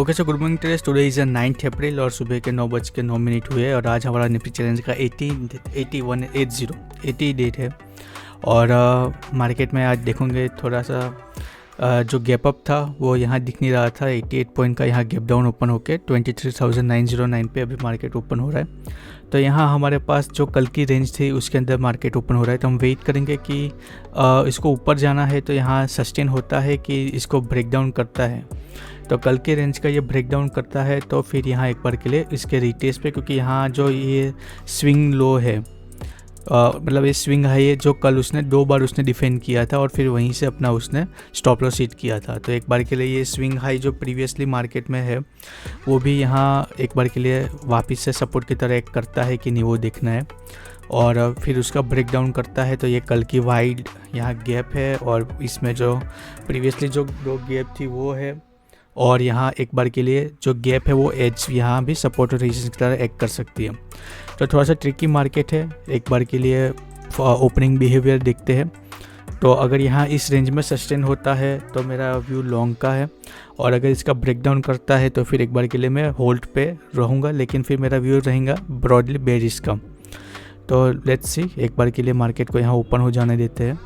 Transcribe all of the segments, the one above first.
Okay so good morning traders, today is 9 अप्रैल और सुबह के 9:09 हुए और आज हमारा निफ्टी चैलेंज का 80 डेट है। और मार्केट में आज देखोगे थोड़ा सा जो गैप अप था वो यहाँ दिख नहीं रहा था। 88 पॉइंट का यहाँ गैप डाउन ओपन होकर 23,909 पे अभी मार्केट ओपन हो रहा है। तो यहाँ हमारे पास जो कल की रेंज थी उसके अंदर मार्केट ओपन हो रहा है, तो हम वेट करेंगे कि इसको ऊपर जाना है तो यहाँ सस्टेन होता है कि इसको ब्रेक डाउन करता है। तो कल के रेंज का ये ब्रेक डाउन करता है तो फिर यहाँ एक बार के लिए इसके रिटेस्ट पे, क्योंकि यहाँ जो ये स्विंग लो है मतलब ये स्विंग हाई है जो कल उसने 2 बार उसने डिफेंड किया था और फिर वहीं से अपना उसने स्टॉप लॉस हिट किया था। तो एक बार के लिए ये स्विंग हाई जो प्रीवियसली मार्केट में है वो भी यहाँ एक बार के लिए वापस से सपोर्ट की तरह एक्ट करता है कि नहीं, वो देखना है। और फिर उसका ब्रेक डाउन करता है तो ये कल की वाइड यहाँ गैप है और इसमें जो प्रीवियसली जो गैप थी वो है, और यहाँ एक बार के लिए जो गैप है वो एज यहाँ भी सपोर्ट और रेजिस्टेंस की तरह एक्ट कर सकती है। तो थोड़ा सा ट्रिकी मार्केट है, एक बार के लिए ओपनिंग बिहेवियर देखते हैं। तो अगर यहाँ इस रेंज में सस्टेन होता है तो मेरा व्यू लॉन्ग का है, और अगर इसका ब्रेक डाउन करता है तो फिर एक बार के लिए मैं होल्ड पे रहूँगा, लेकिन फिर मेरा व्यू रहेगा ब्रॉडली बेरिश का। तो लेट्स सी, एक बार के लिए मार्केट को यहाँ ओपन हो जाने देते हैं।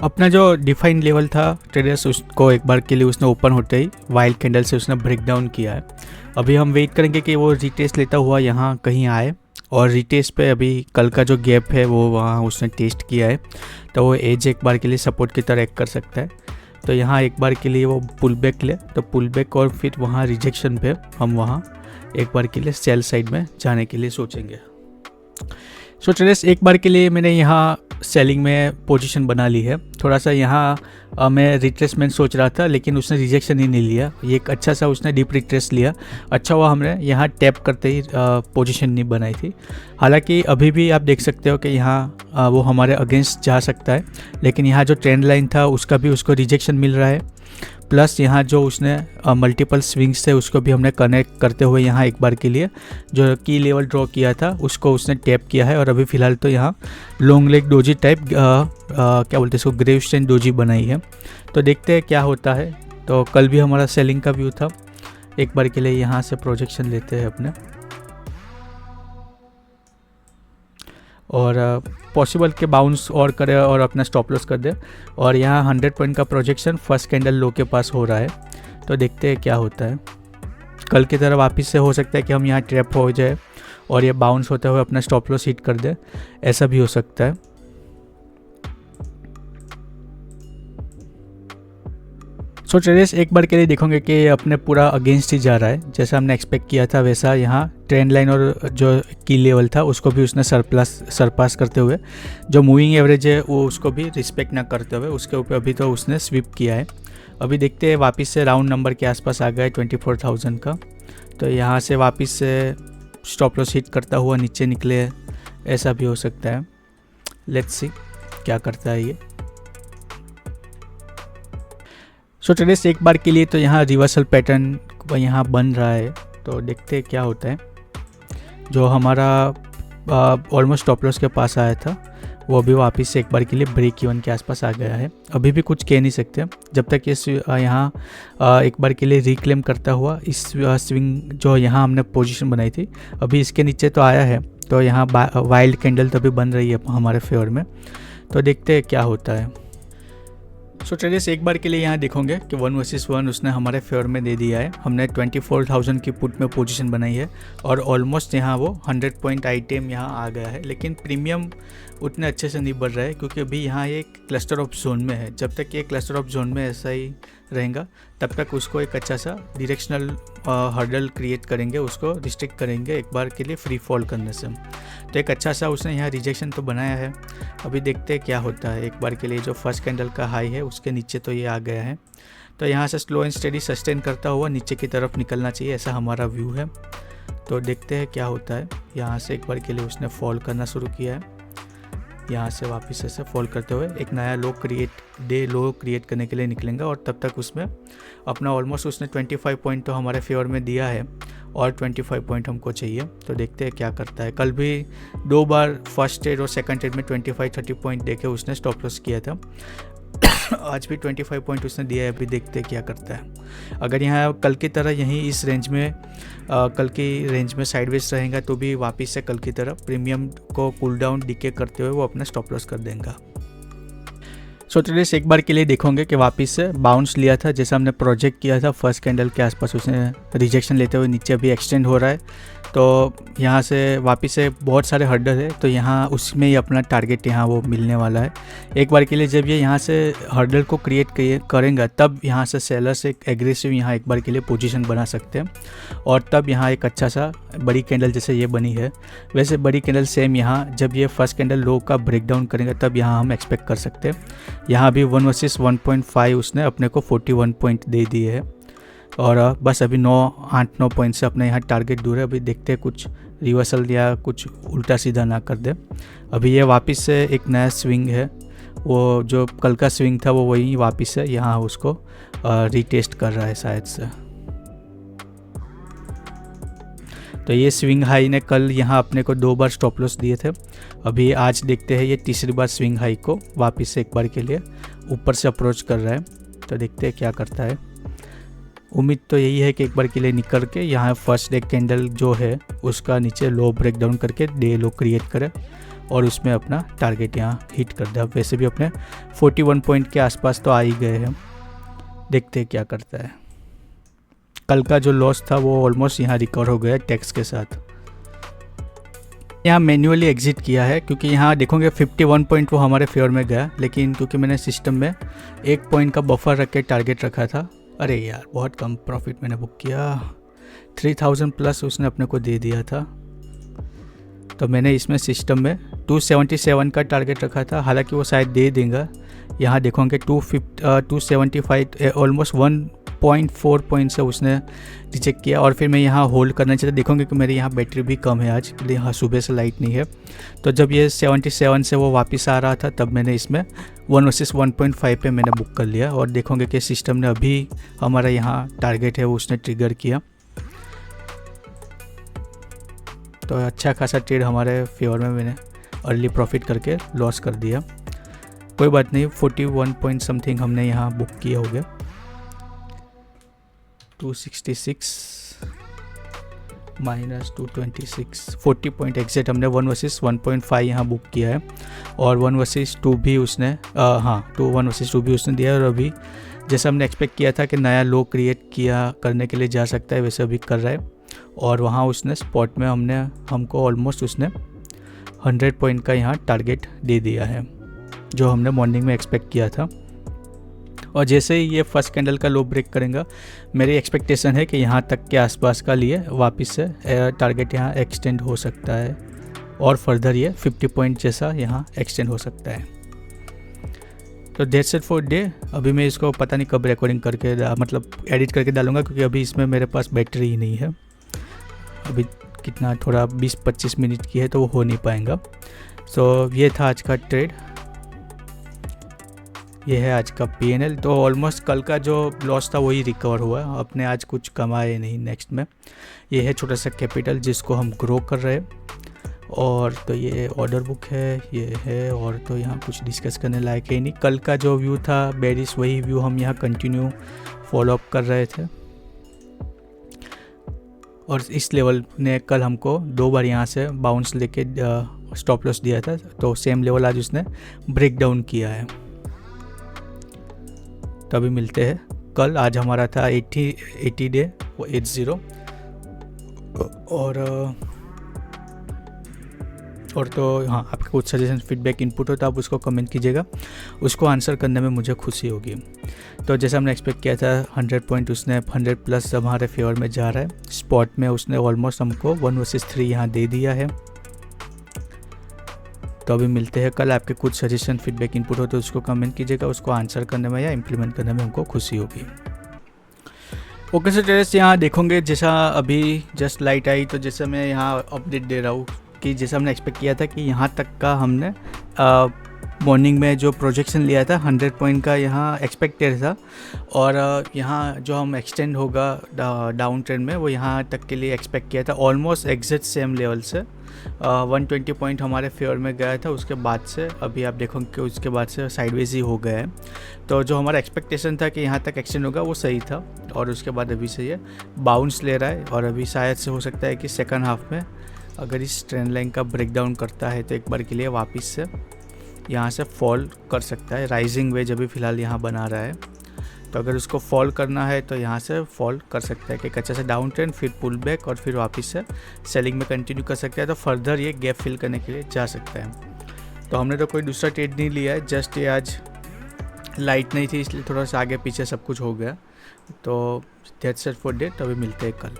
अपना जो डिफाइंड लेवल था ट्रेडर्स उसको एक बार के लिए उसने ओपन होते ही वाइल्ड कैंडल से उसने ब्रेक डाउन किया है। अभी हम वेट करेंगे कि वो रिटेस्ट लेता हुआ यहाँ कहीं आए, और रिटेस्ट पे अभी कल का जो गैप है वो वहाँ उसने टेस्ट किया है तो वो एज एक बार के लिए सपोर्ट की तरह एक्ट कर सकता है। तो यहाँ एक बार के लिए वो पुल बैक ले तो पुल बैक और फिर वहाँ रिजेक्शन पे हम वहाँ एक बार के लिए सेल साइड में जाने के लिए सोचेंगे। सो ट्रेडर्स एक बार के लिए मैंने यहाँ सेलिंग में पोजीशन बना ली है। थोड़ा सा यहाँ मैं रिट्रेसमेंट सोच रहा था लेकिन उसने रिजेक्शन ही नहीं लिया, ये एक अच्छा सा उसने डीप रिट्रेस लिया। अच्छा हुआ हमने यहाँ टैप करते ही पोजीशन नहीं बनाई थी। हालांकि अभी भी आप देख सकते हो कि यहाँ वो हमारे अगेंस्ट जा सकता है, लेकिन यहाँ जो ट्रेंड लाइन था उसका भी उसको रिजेक्शन मिल रहा है, प्लस यहाँ जो उसने मल्टीपल स्विंग्स थे उसको भी हमने कनेक्ट करते हुए यहाँ एक बार के लिए जो की लेवल ड्रॉ किया था उसको उसने टैप किया है। और अभी फ़िलहाल तो यहाँ लॉन्ग लेग डोजी टाइप क्या बोलते हैं इसको, ग्रेव स्टेन डोजी बनाई है। तो देखते हैं क्या होता है। तो कल भी हमारा सेलिंग का व्यू था, एक बार के लिए यहाँ से प्रोजेक्शन लेते हैं अपने, और पॉसिबल के बाउंस और करे और अपना स्टॉप लॉस कर दे। और यहाँ 100 पॉइंट का प्रोजेक्शन फर्स्ट कैंडल लो के पास हो रहा है, तो देखते हैं क्या होता है। कल की तरह वापस से हो सकता है कि हम यहाँ ट्रैप हो जाए और ये बाउंस होते हुए अपना स्टॉप लॉस हिट कर दे, ऐसा भी हो सकता है। सो ट्रेडर्स एक बार के लिए देखोगे कि अपने पूरा अगेंस्ट ही जा रहा है, जैसा हमने एक्सपेक्ट किया था वैसा यहाँ ट्रेंड लाइन और जो की लेवल था उसको भी उसने सरपास करते हुए, जो मूविंग एवरेज है वो उसको भी रिस्पेक्ट ना करते हुए उसके ऊपर अभी तो उसने स्वीप किया है। अभी देखते हैं वापस से राउंड नंबर के आसपास आ गया 24,000 का, तो यहाँ से वापस से स्टॉप लॉस हिट करता हुआ नीचे निकले, ऐसा भी हो सकता है। लेट्स सी क्या करता है ये। सो ट्रेडर्स एक बार के लिए तो यहाँ रिवर्सल पैटर्न यहाँ बन रहा है, तो देखते हैं क्या होता है। जो हमारा ऑलमोस्ट स्टॉप लॉस के पास आया था वो भी वापस से एक बार के लिए ब्रेक इवन के आसपास आ गया है। अभी भी कुछ कह नहीं सकते जब तक ये यहाँ एक बार के लिए रिक्लेम करता हुआ इस स्विंग जो यहाँ हमने पोजीशन बनाई थी अभी इसके नीचे तो आया है, तो यहाँ वाइल्ड कैंडल तो अभी बन रही है हमारे फेवर में, तो देखते हैं क्या होता है। सो ट्रेडर्स एक बार के लिए यहाँ देखोगे कि 1 वर्सेस 1 उसने हमारे फेवर में दे दिया है। हमने 24,000 की पुट में पोजीशन बनाई है और ऑलमोस्ट यहाँ वो 100 पॉइंट आइटम यहाँ आ गया है, लेकिन प्रीमियम उतने अच्छे से नहीं बढ़ रहा है क्योंकि अभी यहाँ ये क्लस्टर ऑफ जोन में है। जब तक ये क्लस्टर ऑफ जोन में ऐसा ही रहेगा तब तक उसको एक अच्छा सा डायरेक्शनल हर्डल क्रिएट करेंगे, उसको रिस्ट्रिक्ट करेंगे एक बार के लिए फ्री फॉल करने से। तो एक अच्छा सा उसने यहाँ रिजेक्शन तो बनाया है, अभी देखते हैं क्या होता है। एक बार के लिए जो फर्स्ट कैंडल का हाई है उसके नीचे तो ये आ गया है, तो यहाँ से स्लो एंड स्टेडी सस्टेन करता हुआ नीचे की तरफ निकलना चाहिए, ऐसा हमारा व्यू है। तो देखते हैं क्या होता है। यहाँ से एक बार के लिए उसने फॉल करना शुरू किया है, यहाँ से वापस ऐसे फॉल करते हुए एक नया लो क्रिएट करने के लिए निकलेंगे। और तब तक उसमें अपना ऑलमोस्ट उसने 25 पॉइंट तो हमारे फेवर में दिया है और 25 पॉइंट हमको चाहिए। तो देखते हैं क्या करता है। कल भी 2 बार फर्स्ट ट्रेड और सेकंड ट्रेड में 25-30 पॉइंट देके उसने स्टॉप लॉस किया था। आज भी 25 पॉइंट उसने दिया है, अभी देखते हैं क्या करता है। अगर यहाँ कल की तरह यहीं इस रेंज में कल की रेंज में साइडवेज रहेगा तो भी वापस से कल की तरह प्रीमियम को कूल डाउन डीके करते हुए वो अपना स्टॉप लॉस कर देगा। सो ट्रेडर्स एक बार के लिए देखोगे कि वापस से बाउंस लिया था, जैसा हमने प्रोजेक्ट किया था फर्स्ट कैंडल के आसपास उसने रिजेक्शन लेते हुए नीचे अभी एक्सटेंड हो रहा है। तो यहाँ से वापस से बहुत सारे हर्डल है, तो यहाँ उसमें ही अपना टारगेट यहाँ वो मिलने वाला है। एक बार के लिए जब ये यहाँ से हर्डल को क्रिएट करेंगे तब यहाँ से सेलर्स एक एग्रेसिव यहाँ एक बार के लिए पोजीशन बना सकते हैं और तब यहाँ एक अच्छा सा बड़ी कैंडल जैसे ये बनी है वैसे बड़ी कैंडल सेम यहाँ जब ये फर्स्ट कैंडल लो का ब्रेकडाउन करेंगे तब यहाँ हम एक्सपेक्ट कर सकते हैं। यहाँ भी 1 वर्सेस 1.5 उसने अपने को 41 पॉइंट दे दिए है और बस अभी 8-9 पॉइंट से अपने यहाँ टारगेट दूर है। अभी देखते हैं कुछ रिवर्सल या कुछ उल्टा सीधा ना कर दे। अभी ये वापस से एक नया स्विंग है, वो जो कल का स्विंग था वो वही वापस से यहाँ उसको रीटेस्ट कर रहा है शायद से। तो ये स्विंग हाई ने कल यहाँ अपने को 2 बार स्टॉप लॉस दिए थे। अभी आज देखते हैं ये तीसरी बार स्विंग हाई को वापस से एक बार के लिए ऊपर से अप्रोच कर रहा है। तो देखते हैं क्या करता है। उम्मीद तो यही है कि एक बार के लिए निकल के यहाँ फर्स्ट डे कैंडल जो है उसका नीचे लो ब्रेकडाउन करके डे लो क्रिएट करे और उसमें अपना टारगेट यहाँ हिट कर दे। वैसे भी अपने 41 पॉइंट के आसपास तो आ ही गए हैं, देखते हैं क्या करता है। कल का जो लॉस था वो ऑलमोस्ट यहाँ रिकवर हो गया टैक्स के साथ। यहाँ मैन्युअली एग्जिट किया है क्योंकि यहाँ देखोगे 51 पॉइंट वो हमारे फेवर में गया, लेकिन क्योंकि मैंने सिस्टम में 1 पॉइंट का बफर रख के टारगेट रखा था, अरे यार बहुत कम प्रॉफिट मैंने बुक किया, 3000 प्लस उसने अपने को दे दिया था। तो मैंने इसमें सिस्टम में 277 का टारगेट रखा था, हालांकि वो शायद दे देगा। यहाँ देखोगे 275 ऑलमोस्ट 1.4 पॉइंट से उसने रिजेक्ट किया और फिर मैं यहाँ होल्ड करना चाहता। देखोगे कि मेरे यहाँ बैटरी भी कम है आज, यहाँ सुबह से लाइट नहीं है। तो जब ये 77 से वो वापस आ रहा था तब मैंने इसमें 1 वर्सेस 1.5 पे मैंने बुक कर लिया और देखोगे कि सिस्टम ने अभी हमारा यहाँ टारगेट है वो उसने ट्रिगर किया। तो अच्छा खासा ट्रेड हमारे फेवर में मैंने अर्ली प्रॉफिट करके लॉस कर दिया। कोई बात नहीं, 41 पॉइंट समथिंग हमने यहाँ बुक किया हो गया। 266 माइनस 226 40 पॉइंट एग्जैक्ट हमने 1 वर्सेस 1.5 यहाँ बुक किया है और 1 वर्सेस 2 भी उसने 1 वर्सेस 2 भी उसने दिया है। और अभी जैसा हमने एक्सपेक्ट किया था कि नया लो क्रिएट किया करने के लिए जा सकता है वैसे अभी कर रहा है और वहाँ उसने स्पॉट में हमको ऑलमोस्ट उसने 100 पॉइंट का यहाँ टारगेट दे दिया है जो हमने मॉर्निंग में एक्सपेक्ट किया था। और जैसे ही ये फर्स्ट कैंडल का लो ब्रेक करेगा मेरी एक्सपेक्टेशन है कि यहाँ तक के आसपास का लिए वापस से टारगेट यहाँ एक्सटेंड हो सकता है और फर्दर ये 50 पॉइंट जैसा यहाँ एक्सटेंड हो सकता है। तो दैट्स इट फॉर डे। अभी मैं इसको पता नहीं कब रिकॉर्डिंग करके मतलब एडिट करके डालूंगा क्योंकि अभी इसमें मेरे पास बैटरी ही नहीं है। अभी कितना थोड़ा 20-25 मिनट की है तो वो हो नहीं पाएगा। सो ये था आज का ट्रेड, ये है आज का PNL। तो ऑलमोस्ट कल का जो लॉस था वही रिकवर हुआ, अपने आज कुछ कमाए नहीं नेक्स्ट में। ये है छोटा सा कैपिटल जिसको हम ग्रो कर रहे हैं। और तो ये ऑर्डर बुक है, ये है, और तो यहाँ कुछ डिस्कस करने लायक है नहीं। कल का जो व्यू था बेरिश वही व्यू हम यहाँ कंटिन्यू फॉलोअप कर रहे थे और इस लेवल ने कल हमको 2 बार यहाँ से बाउंस लेके स्टॉप लॉस दिया था, तो सेम लेवल आज उसने ब्रेक डाउन किया है। तभी मिलते हैं कल। आज हमारा था 80 डे 80 और तो हाँ, आपके कुछ सजेशन फीडबैक इनपुट हो तो आप उसको कमेंट कीजिएगा, उसको आंसर करने में मुझे खुशी होगी। तो जैसा हमने एक्सपेक्ट किया था 100 पॉइंट उसने 100 प्लस हमारे फेवर में जा रहा है। स्पॉट में उसने ऑलमोस्ट हमको 1 वर्सेस 3 यहाँ दे दिया है। तो अभी मिलते हैं कल। आपके कुछ सजेशन फीडबैक इनपुट हो तो उसको कमेंट कीजिएगा, उसको आंसर करने में या इम्प्लीमेंट करने में हमको खुशी होगी। ओके सर टेरेस यहाँ देखोगे जैसा अभी जस्ट लाइट आई तो जैसे मैं यहाँ अपडेट दे रहा हूँ कि जैसा हमने एक्सपेक्ट किया था कि यहाँ तक का हमने मॉर्निंग में जो प्रोजेक्शन लिया था 100 पॉइंट का यहाँ एक्सपेक्टेड था और यहाँ जो हम एक्सटेंड होगा डाउन ट्रेंड में वो यहाँ तक के लिए एक्सपेक्ट किया था ऑलमोस्ट एग्जैक्ट सेम लेवल से 120 पॉइंट हमारे फेवर में गया था। उसके बाद से अभी आप देखोगे कि उसके बाद से साइडवेज ही हो गया है। तो जो हमारा एक्सपेक्टेशन था कि यहाँ तक एक्सटेंड होगा वो सही था और उसके बाद अभी से ये बाउंस ले रहा है और अभी शायद से हो सकता है कि सेकंड हाफ में अगर इस ट्रेंड लाइन का ब्रेकडाउन करता है तो एक बार के लिए वापस से यहाँ से फॉल कर सकता है। राइजिंग वेज अभी फ़िलहाल यहाँ बना रहा है तो अगर उसको फॉल करना है तो यहाँ से फॉल कर सकता है कि अच्छा से डाउन ट्रेंड फिर पुल बैक और फिर वापस से सेलिंग में कंटिन्यू कर सकता है तो फर्दर ये गैप फिल करने के लिए जा सकता है। तो हमने तो कोई दूसरा ट्रेड नहीं लिया है, जस्ट ये आज लाइट नहीं थी इसलिए थोड़ा सा आगे पीछे सब कुछ हो गया। तो दैट्स इट फॉर डे, तो अभी मिलते हैं कल।